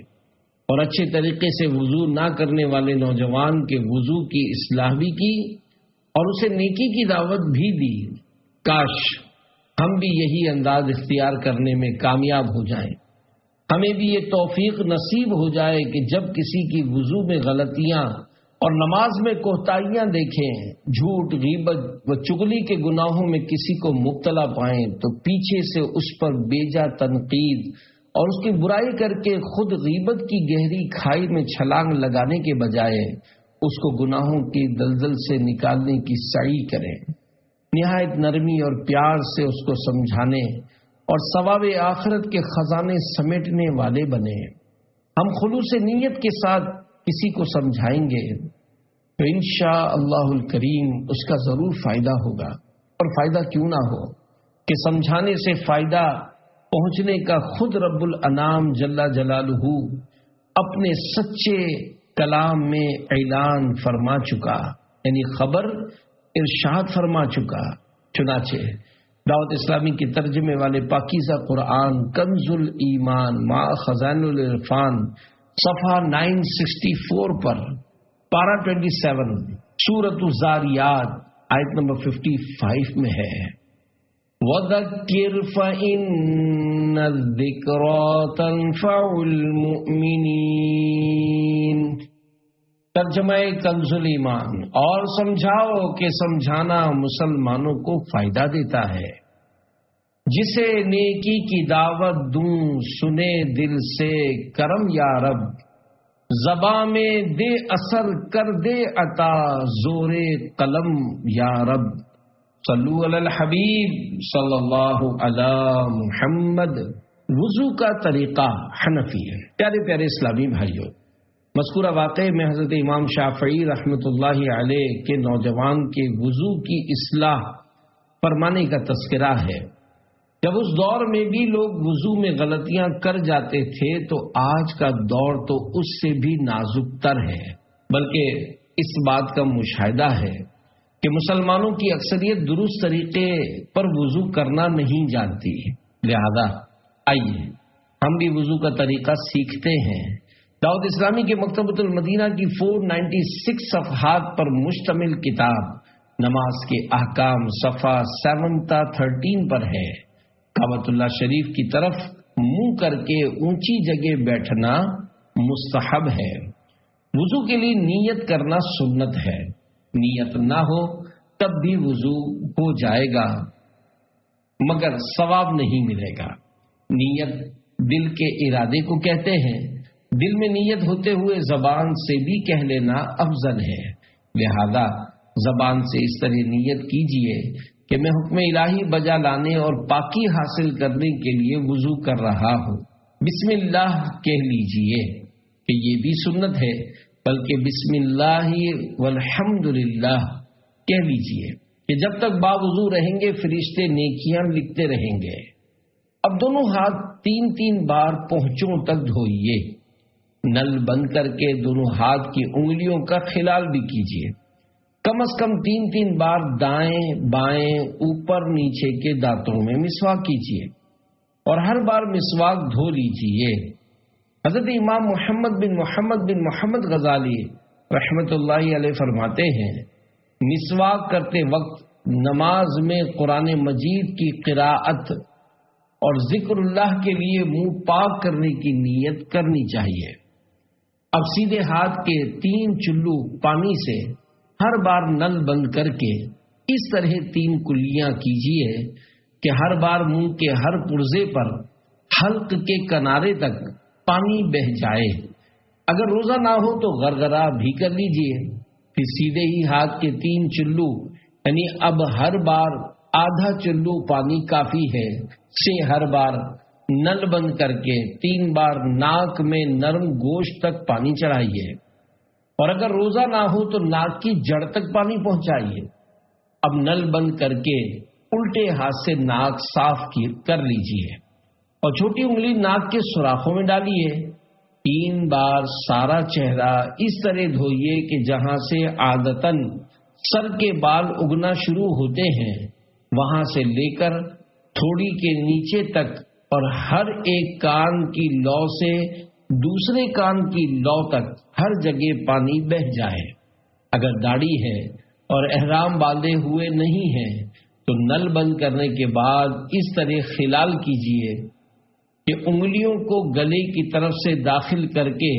اور اچھے طریقے سے وضو نہ کرنے والے نوجوان کے وضو کی اصلاح بھی کی اور اسے نیکی کی دعوت بھی دی۔ کاش ہم بھی یہی انداز اختیار کرنے میں کامیاب ہو جائیں۔ ہمیں بھی یہ توفیق نصیب ہو جائے کہ جب کسی کی وضو میں غلطیاں اور نماز میں کوتاہیاں دیکھیں، جھوٹ، غیبت و چغلی کے گناہوں میں کسی کو مبتلا پائیں تو پیچھے سے اس پر بیجا تنقید اور اس کی برائی کر کے خود غیبت کی گہری کھائی میں چھلانگ لگانے کے بجائے اس کو گناہوں کی دلدل سے نکالنے کی سعی کریں۔ نہایت نرمی اور پیار سے اس کو سمجھانے اور ثواب آخرت کے خزانے سمیٹنے والے بنے۔ ہم خلوص نیت کے ساتھ کسی کو سمجھائیں گے تو انشاءاللہ الکریم اس کا ضرور فائدہ ہوگا، اور فائدہ کیوں نہ ہو کہ سمجھانے سے فائدہ پہنچنے کا خود رب الانام جل جلالہ اپنے سچے کلام میں اعلان فرما چکا، یعنی خبر ارشاد فرما چکا۔ چنانچہ دعوت اسلامی کے ترجمے والے پاکیزہ قرآن کنز الایمان مع خزائن العرفان صفحہ 964 پر پارہ 27 سورۃ الزاریات آیت نمبر 55 میں ہے، وَذَكِّرْ فَإِنَّ الذِّكْرَىٰ تَنفَعُ الْمُؤْمِنِينَ۔ ترجمہ کنز الایمان، اور سمجھاؤ کہ سمجھانا مسلمانوں کو فائدہ دیتا ہے۔ جسے نیکی کی دعوت دوں سنے دل سے کرم یا رب، زباں میں دے اثر کر دے عطا زور قلم یا رب۔ صلو علی الحبیب صلی اللہ علی محمد۔ وضو کا طریقہ حنفی ہے۔ پیارے پیارے اسلامی بھائیوں، مذکورہ واقعے میں حضرت امام شافعی رحمت اللہ علیہ کے نوجوان کے وضو کی اصلاح فرمانے کا تذکرہ ہے۔ جب اس دور میں بھی لوگ وضو میں غلطیاں کر جاتے تھے تو آج کا دور تو اس سے بھی نازک تر ہے، بلکہ اس بات کا مشاہدہ ہے کہ مسلمانوں کی اکثریت درست طریقے پر وضو کرنا نہیں جانتی۔ لہذا آئیے ہم بھی وضو کا طریقہ سیکھتے ہیں۔ دعوت اسلامی کے مکتبۃ المدینہ کی 496 صفحات پر مشتمل کتاب نماز کے احکام صفحہ 7 تا 13 پر ہے۔ کعبۃ اللہ شریف کی طرف منہ کر کے اونچی جگہ بیٹھنا مستحب ہے۔ وضو کے لیے نیت کرنا سنت ہے۔ نیت نہ ہو تب بھی وضو ہو جائے گا مگر ثواب نہیں ملے گا۔ نیت دل کے ارادے کو کہتے ہیں۔ دل میں نیت ہوتے ہوئے زبان سے بھی کہہ لینا افضل ہے، لہذا زبان سے اس طرح نیت کیجئے کہ میں حکم الہی بجا لانے اور پاکی حاصل کرنے کے لیے وضو کر رہا ہوں۔ بسم اللہ کہہ لیجئے کہ یہ بھی سنت ہے، بلکہ بسم اللہ والحمد للہ کہہ لیجئے کہ جب تک باوضو رہیں گے فرشتے نیکیاں لکھتے رہیں گے۔ اب دونوں ہاتھ 3 بار پہنچوں تک دھوئیے۔ نل بند کر کے دونوں ہاتھ کی انگلیوں کا خلال بھی کیجیے۔ کم از کم 3 بار دائیں بائیں اوپر نیچے کے دانتوں میں مسواک کیجیے اور ہر بار مسواک دھو لیجیے۔ حضرت امام محمد بن محمد غزالی رحمت اللہ علیہ فرماتے ہیں، مسواک کرتے وقت نماز میں قرآن مجید کی قراءت اور ذکر اللہ کے لیے منہ پاک کرنے کی نیت کرنی چاہیے۔ اب سیدھے ہاتھ کے 3 چلو پانی سے ہر بار نل بند کر کے اس طرح 3 کلیاں کیجیے کہ ہر بار منہ کے ہر پرزے پر حلق کے کنارے تک پانی بہہ جائے۔ اگر روزہ نہ ہو تو غرغرہ بھی کر لیجیے۔ پھر سیدھے ہی ہاتھ کے 3 چلو یعنی اب ہر بار آدھا چلو پانی کافی ہے سے ہر بار نل بند کر کے 3 بار ناک میں نرم گوشت تک پانی چڑھائیے، اور اگر روزہ نہ ہو تو ناک کی جڑ تک پانی پہنچائیے۔ اب نل بند کر کے الٹے ہاتھ سے ناک صاف کر لیجیے اور چھوٹی انگلی ناک کے سوراخوں میں ڈالیے۔ 3 بار سارا چہرہ اس طرح دھوئیے کہ جہاں سے عادتاً سر کے بال اگنا شروع ہوتے ہیں وہاں سے لے کر تھوڑی کے نیچے تک اور ہر ایک کان کی لو سے دوسرے کان کی لو تک ہر جگہ پانی بہہ جائے۔ اگر داڑھی ہے اور احرام باندھے ہوئے نہیں ہے تو نل بند کرنے کے بعد اس طرح خلال کیجیے کہ انگلیوں کو گلے کی طرف سے داخل کر کے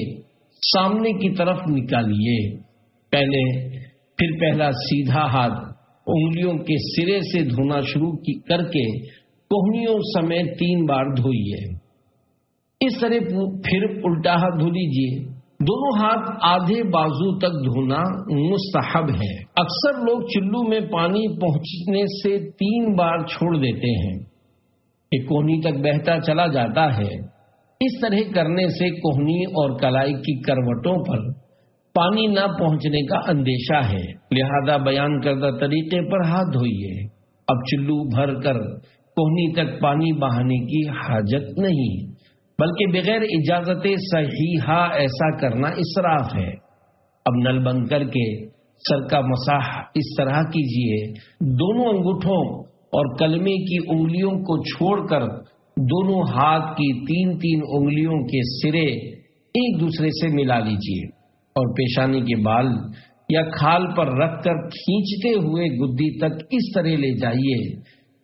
سامنے کی طرف نکالیے۔ پھر پہلا سیدھا ہاتھ انگلیوں کے سرے سے دھونا شروع کر کے کوہنیوں سمیت 3 بار دھوئیے۔ اس طرح پھر الٹا ہاتھ دھو لیجیے۔ دونوں ہاتھ آدھے بازو تک دھونا مستحب ہے۔ اکثر لوگ چلو میں پانی پہنچنے سے 3 بار چھوڑ دیتے ہیں کہ کوہنی تک بہتا چلا جاتا ہے۔ اس طرح کرنے سے کوہنی اور کلائی کی کروٹوں پر پانی نہ پہنچنے کا اندیشہ ہے، لہذا بیان کردہ طریقے پر ہاتھ دھوئیے۔ اب چلو بھر کر کوہنی تک پانی بہانے کی حاجت نہیں، بلکہ بغیر اجازت صحیحہ ایسا کرنا اسراف ہے۔ اب نل بند کر کے سر کا مسح اس طرح کیجیے، دونوں انگوٹھوں اور کلمے کی انگلیوں کو چھوڑ کر دونوں ہاتھ کی 3 انگلیوں کے سرے ایک دوسرے سے ملا لیجیے اور پیشانی کے بال یا کھال پر رکھ کر کھینچتے ہوئے گدی تک اس طرح لے جائیے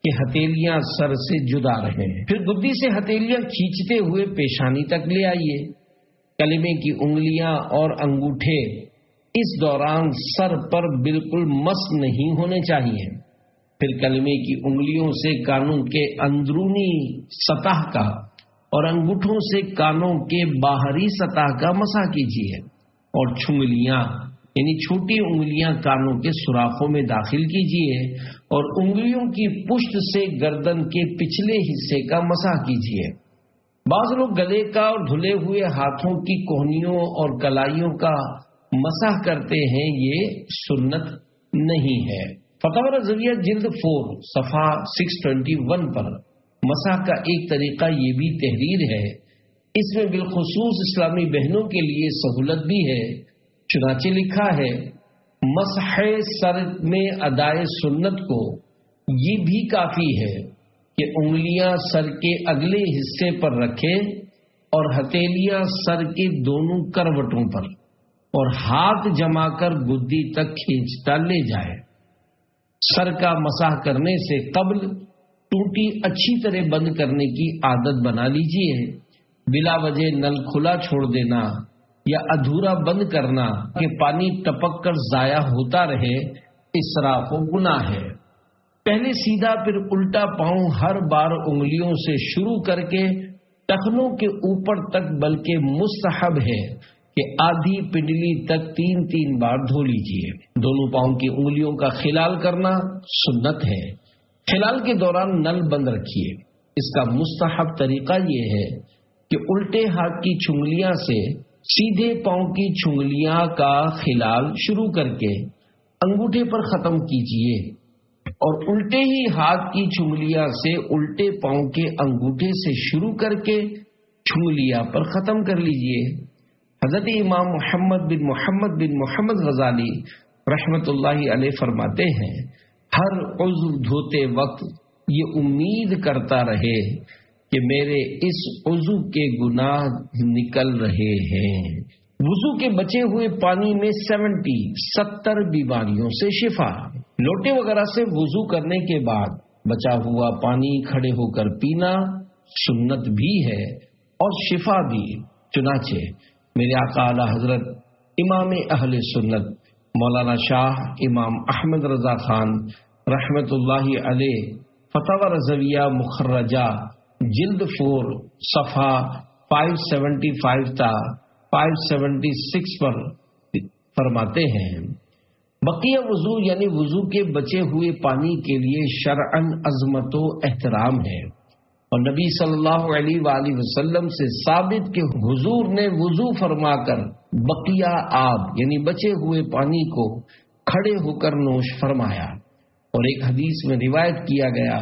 کہ ہتھیلیاں سر سے جدا رہیں۔ پھر گدی سے ہتھیلیاں کھینچتے ہوئے پیشانی تک لے آئیے۔ کلمے کی انگلیاں اور انگوٹھے اس دوران سر پر بالکل مس نہیں ہونے چاہیے۔ پھر کلمے کی انگلیوں سے کانوں کے اندرونی سطح کا اور انگوٹھوں سے کانوں کے باہری سطح کا مسح کیجیے اور چھنگلیاں یعنی چھوٹی انگلیاں کانوں کے سوراخوں میں داخل کیجیے اور انگلیوں کی پشت سے گردن کے پچھلے حصے کا مسح کیجیے۔ بعض لوگ گلے کا اور دھلے ہوئے ہاتھوں کی کوہنیوں اور کلائیوں کا مسح کرتے ہیں، یہ سنت نہیں ہے۔ فتاوی رضویہ جلد 4 صفحہ 621 پر مسح کا ایک طریقہ یہ بھی تحریر ہے۔ اس میں بالخصوص اسلامی بہنوں کے لیے سہولت بھی ہے، چنانچہ لکھا ہے مسح سر میں ادائے سنت کو یہ بھی کافی ہے کہ انگلیاں سر کے اگلے حصے پر رکھے اور ہتھیلیاں سر کی دونوں کروٹوں پر اور ہاتھ جما کر گدی تک کھینچتا لے جائے۔ سر کا مسح کرنے سے قبل ٹوٹی اچھی طرح بند کرنے کی عادت بنا لیجئے۔ بلا وجہ نل کھلا چھوڑ دینا یا ادھورا بند کرنا کہ پانی ٹپک کر ضائع ہوتا رہے اسراف و گناہ ہے۔ پہلے سیدھا پھر الٹا پاؤں ہر بار انگلیوں سے شروع کر کے ٹخنوں کے اوپر تک، بلکہ مستحب ہے کہ آدھی پنڈلی تک 3 بار دھو لیجئے۔ دونوں پاؤں کی انگلیوں کا خلال کرنا سنت ہے۔ خلال کے دوران نل بند رکھیے۔ اس کا مستحب طریقہ یہ ہے کہ الٹے ہاتھ کی چنگلیاں سے سیدھے پاؤں کی چنگلیاں کا خلال شروع کر کے انگوٹھے پر ختم کیجئے اور الٹے ہی ہاتھ کی چنگلیاں سے الٹے پاؤں کے انگوٹھے سے شروع کر کے چنگلیاں پر ختم کر لیجئے۔ حضرت امام محمد بن محمد غزالی رحمت اللہ علیہ فرماتے ہیں، ہر عضو دھوتے وقت یہ امید کرتا رہے کہ میرے اس عضو کے گناہ نکل رہے ہیں۔ وضو کے بچے ہوئے پانی میں 70 بیماریوں سے شفا۔ لوٹے وغیرہ سے وضو کرنے کے بعد بچا ہوا پانی کھڑے ہو کر پینا سنت بھی ہے اور شفا بھی۔ چنانچہ میرے آقا اعلی حضرت امام اہل سنت مولانا شاہ امام احمد رضا خان رحمت اللہ علیہ فتاوی رضویہ مخرجہ جلد 4 صفحہ 575 تا 576 پر فرماتے ہیں، بقیہ وضو یعنی وضو کے بچے ہوئے پانی کے لیے شرعاً عظمت و احترام ہے، اور نبی صلی اللہ علیہ وآلہ وسلم سے ثابت کہ حضور نے وضو فرما کر بقیہ آب یعنی بچے ہوئے پانی کو کھڑے ہو کر نوش فرمایا، اور ایک حدیث میں روایت کیا گیا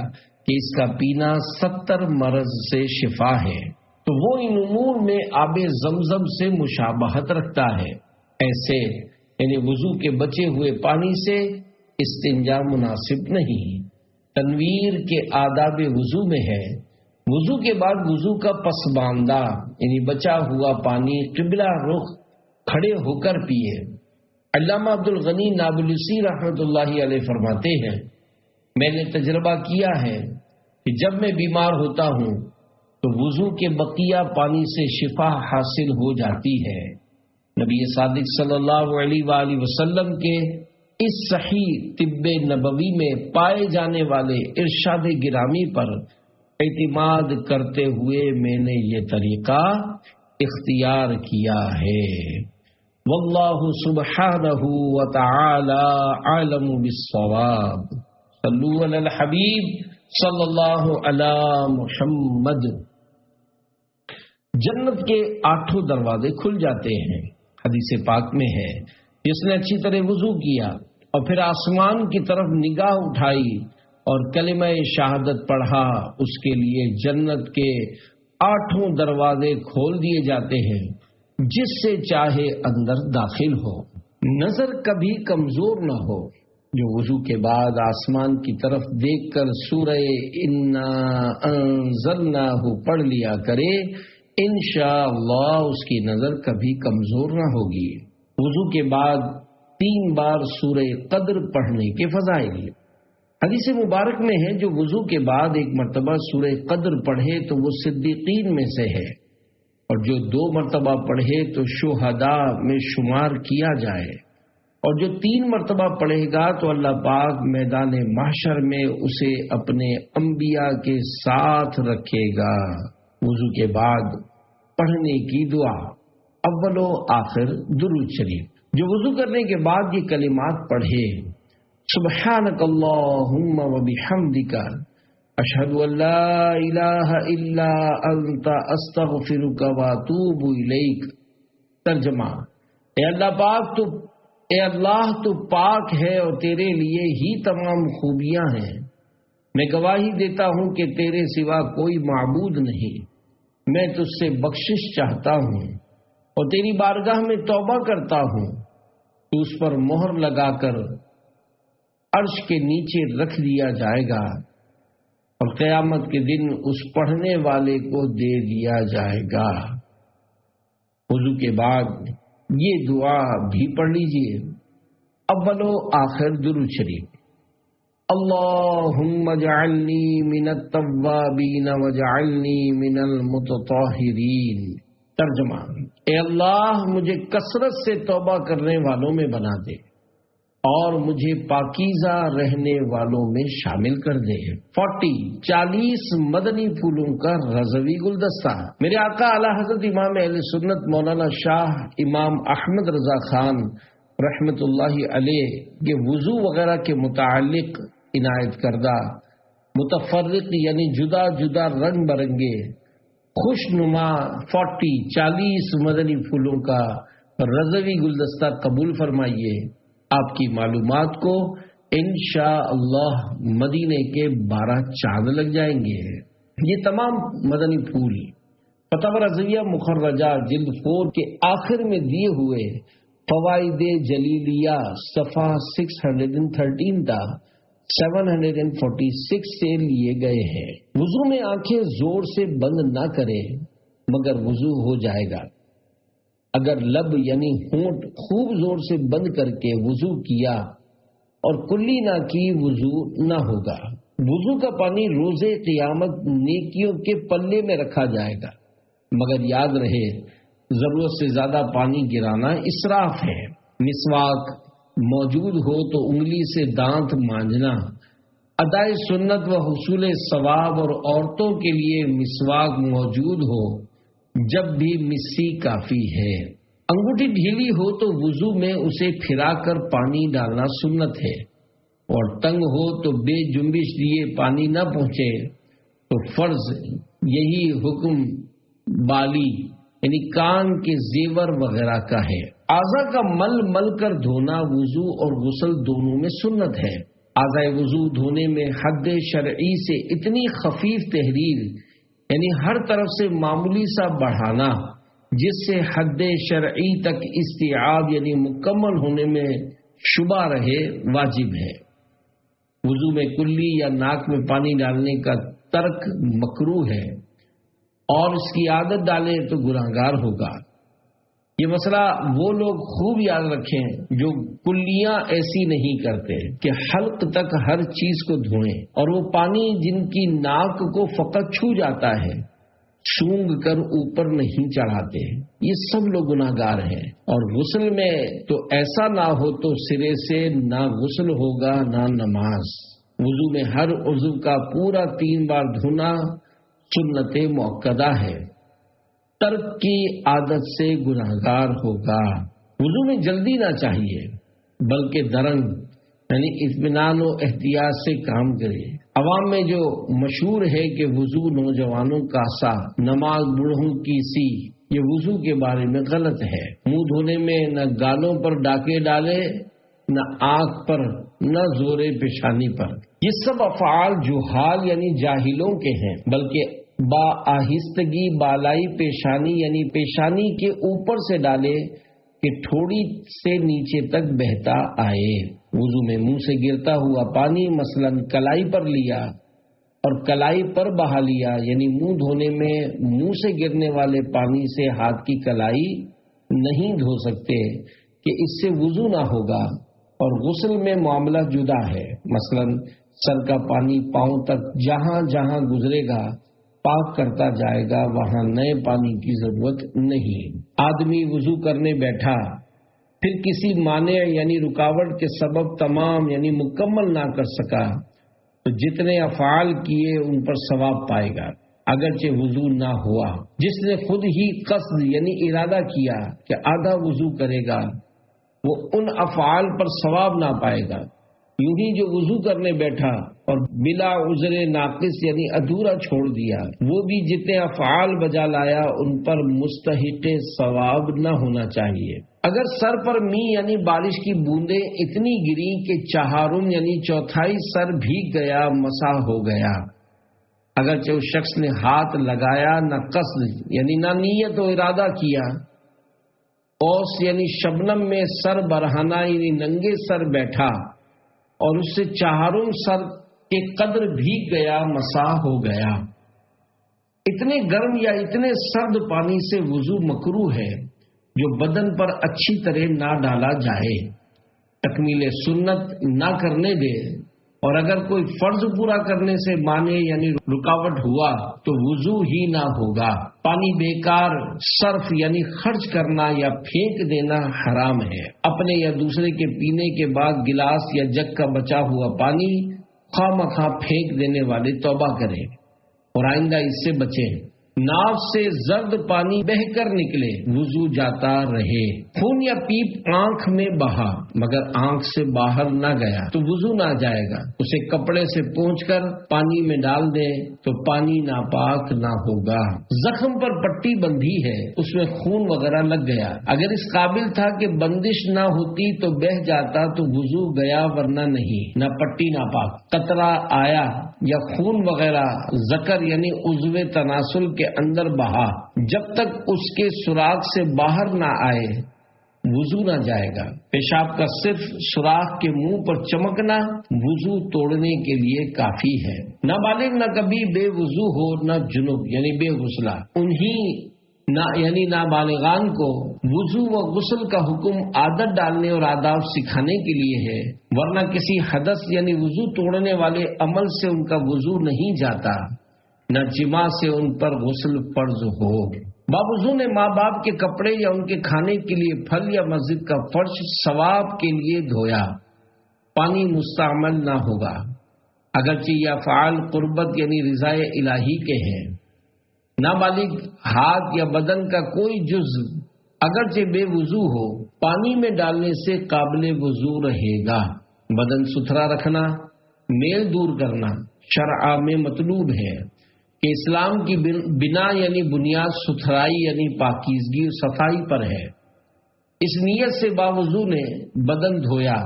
کہ اس کا پینا 70 مرض سے شفا ہے۔ تو وہ ان امور میں آب زمزم سے مشابہت رکھتا ہے۔ ایسے یعنی وضو کے بچے ہوئے پانی سے استنجا مناسب نہیں۔ تنویر کے آداب وضو میں ہے، وضو کے بعد وضو کا پسماندہ یعنی بچا ہوا پانی قبلہ رخ کھڑے ہو کر پیے۔ علامہ عبد الغنی نابلسی رحمت اللہ علیہ فرماتے ہیں، میں نے تجربہ کیا ہے کہ جب میں بیمار ہوتا ہوں تو وضو کے بقیہ پانی سے شفا حاصل ہو جاتی ہے۔ نبی صادق صلی اللہ علیہ وآلہ وسلم کے اس صحیح طب نبوی میں پائے جانے والے ارشاد گرامی پر اعتماد کرتے ہوئے میں نے یہ طریقہ اختیار کیا ہے۔ واللہ سبحانہ وتعالی عالم بالصواب۔ صلو علی الحبیب صلی اللہ علی محمد۔ جنت کے 8 دروازے کھل جاتے ہیں۔ حدیث پاک میں ہے، جس نے اچھی طرح وضو کیا اور پھر آسمان کی طرف نگاہ اٹھائی اور کلمہ شہادت پڑھا، اس کے لیے جنت کے 8 دروازے کھول دیے جاتے ہیں، جس سے چاہے اندر داخل ہو۔ نظر کبھی کمزور نہ ہو، جو وضو کے بعد آسمان کی طرف دیکھ کر سورہ انا انزلناہ پڑھ لیا کرے، انشاءاللہ اس کی نظر کبھی کمزور نہ ہوگی۔ وضو کے بعد 3 بار سورہ قدر پڑھنے کے فضائل۔ حدیث مبارک میں ہے، جو وضو کے بعد 1 مرتبہ سورہ قدر پڑھے تو وہ صدیقین میں سے ہے، اور جو 2 مرتبہ پڑھے تو شہداء میں شمار کیا جائے، اور جو 3 مرتبہ پڑھے گا تو اللہ پاک میدان محشر میں اسے اپنے انبیاء کے ساتھ رکھے گا۔ وضو کے بعد پڑھنے کی دعا، اول و آخر درود شریف۔ جو وضو کرنے کے بعد یہ کلمات پڑھے، سبحانک اللہم و بحمدک اشہد ان لا الہ الا انت استغفرک و اتوب الیک۔ ترجمہ، اے اللہ تو پاک ہے اور تیرے لیے ہی تمام خوبیاں ہیں۔ میں گواہی دیتا ہوں کہ تیرے سوا کوئی معبود نہیں۔ میں تجھ سے بخشش چاہتا ہوں اور تیری بارگاہ میں توبہ کرتا ہوں۔ تو اس پر مہر لگا کر عرش کے نیچے رکھ دیا جائے گا اور قیامت کے دن اس پڑھنے والے کو دے دیا جائے گا۔ وضو کے بعد یہ دعا بھی پڑھ لیجئے، اول و آخر درود شریف، اللہم اجعلنی من التوابین واجعلنی من المتطہرین۔ ترجمہ، اے اللہ مجھے کثرت سے توبہ کرنے والوں میں بنا دے اور مجھے پاکیزہ رہنے والوں میں شامل کر دے۔ 40 مدنی پھولوں کا رضوی گلدستہ۔ میرے آقا اعلی حضرت امام اہل سنت مولانا شاہ امام احمد رضا خان رحمت اللہ علیہ کے وضو وغیرہ کے متعلق عنایت کردہ متفرق یعنی جدا جدا رنگ برنگے خوش نما 40 مدنی پھولوں کا رضوی گلدستہ قبول فرمائیے۔ آپ کی معلومات کو انشاءاللہ مدینے کے 12 چاند لگ جائیں گے۔ یہ تمام مدنی پھول فتاوی رضویہ مخرجہ جلد 4 کے آخر میں دیے ہوئے فوائد جلیلیہ صفحہ 613 تا 746 سے لیے گئے ہیں۔ وضو میں آنکھیں زور سے بند نہ کرے مگر وضو ہو جائے گا۔ اگر لب یعنی ہونٹ خوب زور سے بند کر کے وضو کیا اور کلی نہ کی وضو نہ ہوگا۔ وضو کا پانی روز قیامت نیکیوں کے پلے میں رکھا جائے گا، مگر یاد رہے ضرورت سے زیادہ پانی گرانا اسراف ہے۔ مسواک موجود ہو تو انگلی سے دانت مانجنا ادائے سنت و حصول ثواب، اور عورتوں کے لیے مسواک موجود ہو جب بھی مسی کافی ہے۔ انگوٹھی ڈھیلی ہو تو وضو میں اسے پھرا کر پانی ڈالنا سنت ہے، اور تنگ ہو تو بے جنبش لیے پانی نہ پہنچے تو فرض۔ یہی حکم بالی یعنی کان کے زیور وغیرہ کا ہے۔ اعضاء کا مل مل کر دھونا وضو اور غسل دونوں میں سنت ہے۔ اعضاء وضو دھونے میں حد شرعی سے اتنی خفیف تحریر یعنی ہر طرف سے معمولی سا بڑھانا جس سے حد شرعی تک استیعاب یعنی مکمل ہونے میں شبہ رہے واجب ہے۔ وضو میں کلی یا ناک میں پانی ڈالنے کا ترک مکروہ ہے، اور اس کی عادت ڈالے تو گناہگار ہوگا۔ یہ مسئلہ وہ لوگ خوب یاد رکھیں جو کلیاں ایسی نہیں کرتے کہ حلق تک ہر چیز کو دھوئیں، اور وہ پانی جن کی ناک کو فقط چھو جاتا ہے سونگھ کر اوپر نہیں چڑھاتے، یہ سب لوگ گناہگار ہیں۔ اور غسل میں تو ایسا نہ ہو تو سرے سے نہ غسل ہوگا نہ نماز۔ وضو میں ہر عضو کا پورا 3 بار دھونا سنت مؤکدہ ہے، ترک کی عادت سے گناہگار ہوگا۔ وضو میں جلدی نہ چاہیے بلکہ درنگ یعنی اطمینان و احتیاط سے کام کرے۔ عوام میں جو مشہور ہے کہ وضو نوجوانوں کا سا نماز بوڑھوں کی سی، یہ وضو کے بارے میں غلط ہے۔ منہ دھونے میں نہ گالوں پر ڈاکے ڈالے، نہ آنکھ پر، نہ زورے پیشانی پر۔ یہ سب افعال جہال یعنی جاہلوں کے ہیں، بلکہ با آہستگی بالائی پیشانی یعنی پیشانی کے اوپر سے ڈالے کہ تھوڑی سے نیچے تک بہتا آئے۔ وضو میں منہ سے گرتا ہوا پانی مثلاً کلائی پر لیا اور کلائی پر بہا لیا، یعنی منہ دھونے میں منہ سے گرنے والے پانی سے ہاتھ کی کلائی نہیں دھو سکتے کہ اس سے وضو نہ ہوگا۔ اور غسل میں معاملہ جدا ہے، مثلاً سر کا پانی پاؤں تک جہاں جہاں گزرے گا پاک کرتا جائے گا، وہاں نئے پانی کی ضرورت نہیں۔ آدمی وضو کرنے بیٹھا پھر کسی مانع یعنی رکاوٹ کے سبب تمام یعنی مکمل نہ کر سکا تو جتنے افعال کیے ان پر ثواب پائے گا اگرچہ وضو نہ ہوا۔ جس نے خود ہی قصد یعنی ارادہ کیا کہ آدھا وضو کرے گا وہ ان افعال پر ثواب نہ پائے گا۔ یوں ہی جو وضو کرنے بیٹھا اور بلا عذر ناقص یعنی ادھورا چھوڑ دیا، وہ بھی جتنے افعال بجا لایا ان پر مستحق ثواب نہ ہونا چاہیے۔ اگر سر پر می یعنی بارش کی بوندیں اتنی گری کہ چہارم یعنی چوتھائی سر بھیگ گیا، مسح ہو گیا، اگرچہ اس شخص نے ہاتھ لگایا نہ قصد یعنی نہ نیت و ارادہ کیا۔ اوس یعنی شبنم میں سر برہنہ یعنی ننگے سر بیٹھا اور اس سے چہارم سر کے قدر بھیگ گیا، مسح ہو گیا۔ اتنے گرم یا اتنے سرد پانی سے وضو مکروہ ہے جو بدن پر اچھی طرح نہ ڈالا جائے، تکمیل سنت نہ کرنے دے، اور اگر کوئی فرض پورا کرنے سے مانے یعنی رکاوٹ ہوا تو وضو ہی نہ ہوگا۔ پانی بیکار صرف یعنی خرچ کرنا یا پھینک دینا حرام ہے۔ اپنے یا دوسرے کے پینے کے بعد گلاس یا جگ کا بچا ہوا پانی خواہ مخواہ پھینک دینے والے توبہ کریں اور آئندہ اس سے بچیں۔ ناف سے زرد پانی بہہ کر نکلے، وضو جاتا رہے۔ خون یا پیپ آنکھ میں بہا مگر آنکھ سے باہر نہ گیا تو وضو نہ جائے گا۔ اسے کپڑے سے پونچھ کر پانی میں ڈال دے تو پانی ناپاک نہ ہوگا۔ زخم پر پٹی بندھی ہے، اس میں خون وغیرہ لگ گیا، اگر اس قابل تھا کہ بندش نہ ہوتی تو بہہ جاتا تو وضو گیا ورنہ نہیں، نہ پٹی ناپاک۔ قطرہ آیا یا خون وغیرہ ذکر یعنی عضو تناسل کے اندر بہا، جب تک اس کے سوراخ سے باہر نہ آئے وضو نہ جائے گا۔ پیشاب کا صرف سوراخ کے منہ پر چمکنا وضو توڑنے کے لیے کافی ہے۔ نابالغ نہ کبھی بے وضو ہو نہ جنب یعنی بے غسلہ، یعنی نابالغان کو وضو و غسل کا حکم عادت ڈالنے اور آداب سکھانے کے لیے ہے، ورنہ کسی حدث یعنی وضو توڑنے والے عمل سے ان کا وضو نہیں جاتا، نہ جماع سے ان پر غسل فرض ہو۔ باوضو نے ماں باپ کے کپڑے یا ان کے کھانے کے لیے پھل یا مسجد کا فرش ثواب کے لیے دھویا، پانی مستعمل نہ ہوگا، اگرچہ یہ افعال قربت یعنی رضائے الہی کے ہیں۔ نابالغ ہاتھ یا بدن کا کوئی جزو اگرچہ بے وضو ہو پانی میں ڈالنے سے قابل وضو رہے گا۔ بدن ستھرا رکھنا، میل دور کرنا شرع میں مطلوب ہے کہ اسلام کی بنا یعنی بنیاد ستھرائی یعنی پاکیزگی اور صفائی پر ہے۔ اس نیت سے باوضو نے بدن دھویا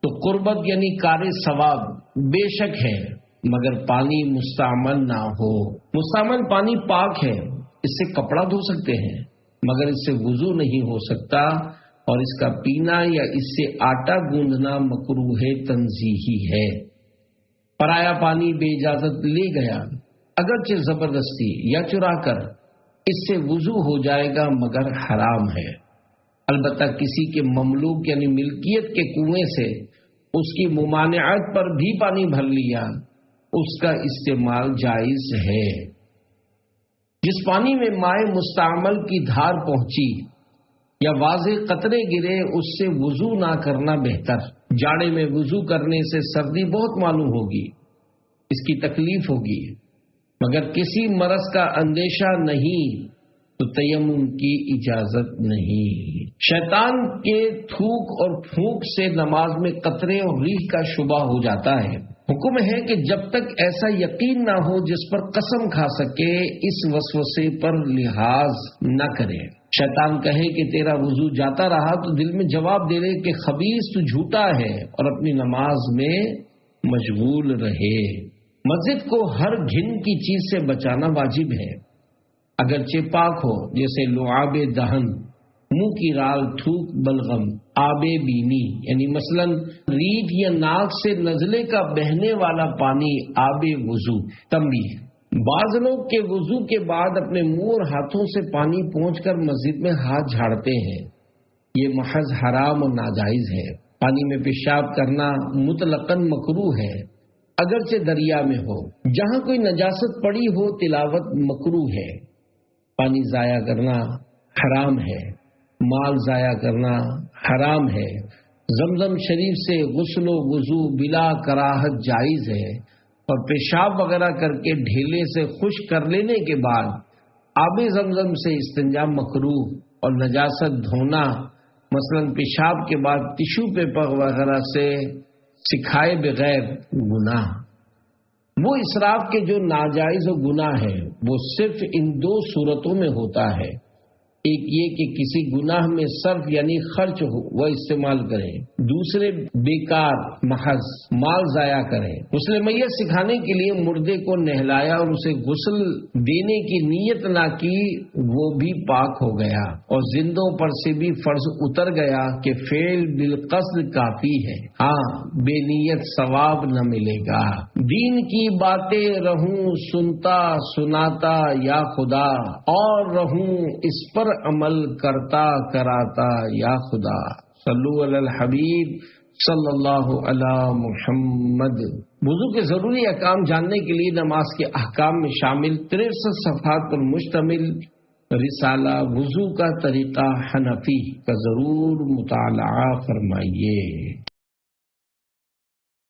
تو قربت یعنی کار ثواب بے شک ہے، مگر پانی مستعمل نہ ہو۔ مستعمل پانی پاک ہے، اس سے کپڑا دھو سکتے ہیں، مگر اس سے وضو نہیں ہو سکتا، اور اس کا پینا یا اس سے آٹا گوندھنا مکروہ تنزیہی ہے۔ پرایا پانی بے اجازت لے گیا، اگرچہ زبردستی یا چرا کر، اس سے وضو ہو جائے گا مگر حرام ہے۔ البتہ کسی کے مملوک یعنی ملکیت کے کنویں سے اس کی ممانعت پر بھی پانی بھر لیا، اس کا استعمال جائز ہے۔ جس پانی میں مائع مستعمل کی دھار پہنچی یا واضح قطرے گرے اس سے وضو نہ کرنا بہتر۔ جاڑے میں وضو کرنے سے سردی بہت معلوم ہوگی، اس کی تکلیف ہوگی، مگر کسی مرض کا اندیشہ نہیں تو تیمم کی اجازت نہیں۔ شیطان کے تھوک اور پھونک سے نماز میں قطرے اور ریح کا شبہ ہو جاتا ہے۔ حکم ہے کہ جب تک ایسا یقین نہ ہو جس پر قسم کھا سکے اس وسوسے پر لحاظ نہ کرے۔ شیطان کہے کہ تیرا وضو جاتا رہا تو دل میں جواب دے رہے کہ خبیث تو جھوٹا ہے، اور اپنی نماز میں مشغول رہے۔ مسجد کو ہر گھن کی چیز سے بچانا واجب ہے، اگرچہ پاک ہو، جیسے لعاب دہن، منہ کی رال، تھوک، بلغم، آب بینی یعنی مثلا ریٹ یا ناک سے نزلے کا بہنے والا پانی آب وضو۔ تنبیہ: بعض لوگ کے وضو کے بعد اپنے منہ اور ہاتھوں سے پانی پہنچ کر مسجد میں ہاتھ جھاڑتے ہیں، یہ محض حرام اور ناجائز ہے۔ پانی میں پیشاب کرنا مطلقاً مکروہ ہے، اگرچہ دریا میں ہو۔ جہاں کوئی نجاست پڑی ہو تلاوت مکروہ ہے۔ پانی ضائع کرنا حرام ہے، مال ضائع کرنا حرام ہے۔ زمزم شریف سے غسل و وضو بلا کراہت جائز ہے، اور پیشاب وغیرہ کر کے ڈھیلے سے خشک کر لینے کے بعد آب زمزم سے استنجا مکروہ، اور نجاست دھونا مثلا پیشاب کے بعد ٹشو پیپر وغیرہ سے سکھائے بغیر گناہ۔ وہ اسراف کے جو ناجائز و گناہ ہے وہ صرف ان دو صورتوں میں ہوتا ہے، ایک یہ کہ کسی گناہ میں صرف یعنی خرچ ہو وہ استعمال کریں، دوسرے بیکار محض مال ضائع کریں۔ غسل میت سکھانے کے لیے مردے کو نہلایا اور اسے غسل دینے کی نیت نہ کی، وہ بھی پاک ہو گیا، اور زندوں پر سے بھی فرض اتر گیا کہ فعل بالقصد کافی ہے، ہاں بے نیت ثواب نہ ملے گا۔ دین کی باتیں رہوں سنتا سناتا یا خدا، اور رہوں اس پر ہر عمل کرتا کراتا یا خدا صلو علی الحبیب صلی اللہ علی محمد۔ وضو کے ضروری احکام جاننے کے لیے نماز کے احکام میں شامل 63 صفحات پر مشتمل رسالہ وضو کا طریقہ حنفی کا ضرور مطالعہ فرمائیے۔